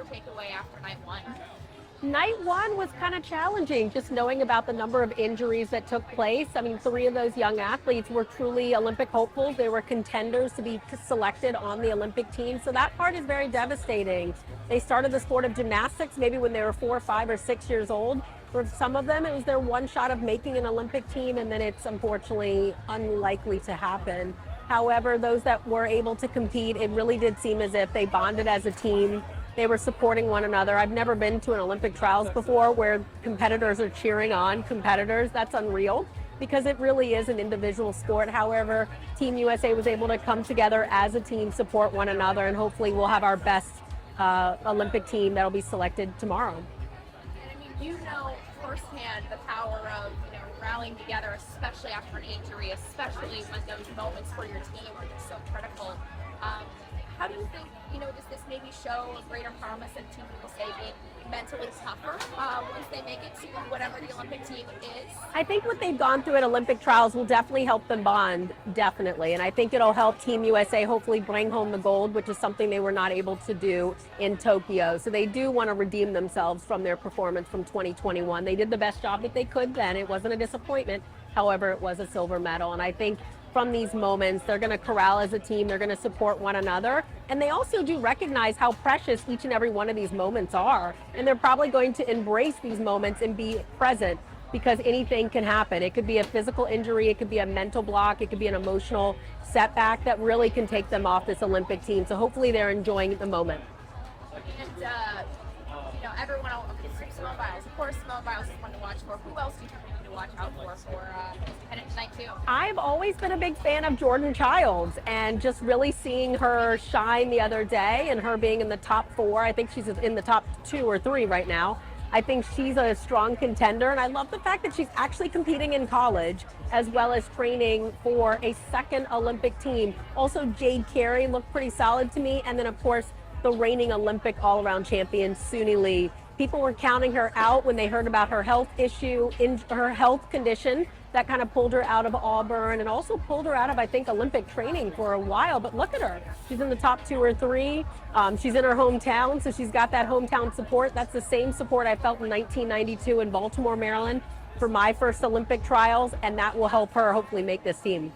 your takeaway after night one? Night one was kind of challenging, just knowing about the number of injuries that took place. I mean, 3 of those young athletes were truly Olympic hopefuls. They were contenders to be selected on the Olympic team. So that part is very devastating. They started the sport of gymnastics maybe when they were 4, 5, or 6 years old. For some of them, it was their one shot of making an Olympic team, and then it's unfortunately unlikely to happen. However, those that were able to compete, it really did seem as if they bonded as a team. They were supporting one another. I've never been to an Olympic trials before where competitors are cheering on competitors. That's unreal because it really is an individual sport. However, Team USA was able to come together as a team, support one another, and hopefully we'll have our best Olympic team that'll be selected tomorrow. And I mean, you know firsthand the power of rallying together, especially after an injury, especially when those moments for your team are so critical. How do you think, does this maybe show a greater promise of Team USA being mentally tougher once they make it to whatever the Olympic team is? I think what they've gone through at Olympic trials will definitely help them bond, definitely. And I think it'll help Team USA hopefully bring home the gold, which is something they were not able to do in Tokyo. So they do want to redeem themselves from their performance from 2021. They did the best job that they could then. It wasn't a disappointment. However, it was a silver medal. And I think from these moments, they're going to corral as a team, they're going to support one another, and they also do recognize how precious each and every one of these moments are, and they're probably going to embrace these moments and be present because anything can happen. It could be a physical injury, it could be a mental block, it could be an emotional setback that really can take them off this Olympic team, so hopefully they're enjoying the moment. And everyone else, Simone Biles, of course Simone Biles is one to watch for. Who else do you think we need to watch out for heading tonight too? I've always been a big fan of Jordan Childs, and just really seeing her shine the other day and her being in the top 4. I think she's in the top 2 or 3 right now. I think she's a strong contender, and I love the fact that she's actually competing in college as well as training for a second Olympic team. Also, Jade Carey looked pretty solid to me, and then of course the reigning Olympic all-around champion Suni Lee. People were counting her out when they heard about her health issue, her health condition that kind of pulled her out of Auburn and also pulled her out of, I think, Olympic training for a while. But look at her. She's in the top 2 or 3. She's in her hometown, so she's got that hometown support. That's the same support I felt in 1992 in Baltimore, Maryland for my first Olympic trials, and that will help her hopefully make this team.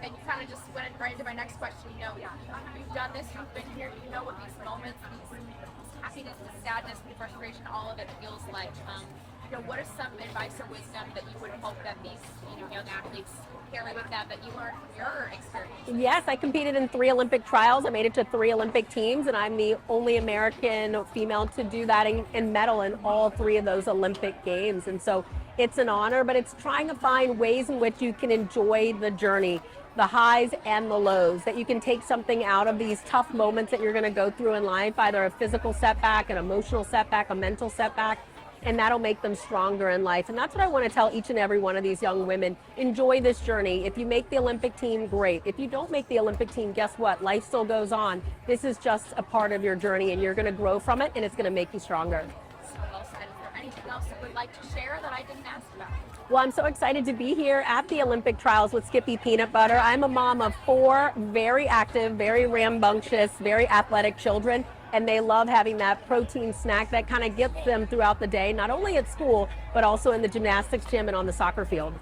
And you kind of just went right into my next question. You've done this, you've been here, you know what these moments, these happiness, the sadness, the frustration, all of it feels like. What is some advice or wisdom that you would hope that these young athletes carry with them that you learned from your experience? Yes, I competed in 3 Olympic trials. I made it to 3 Olympic teams, and I'm the only American female to do that and medal in all 3 of those Olympic games. And so it's an honor, but it's trying to find ways in which you can enjoy the journey, the highs and the lows, that you can take something out of these tough moments that you're going to go through in life, either a physical setback, an emotional setback, a mental setback, and that'll make them stronger in life. And that's what I want to tell each and every one of these young women. Enjoy this journey. If you make the Olympic team, great. If you don't make the Olympic team, guess what? Life still goes on. This is just a part of your journey, and you're going to grow from it, and it's going to make you stronger. So well said. Is there anything else you would like to share that I didn't ask about? Well, I'm so excited to be here at the Olympic trials with Skippy Peanut Butter. I'm a mom of 4 very active, very rambunctious, very athletic children, and they love having that protein snack that kind of gets them throughout the day, not only at school, but also in the gymnastics gym and on the soccer field.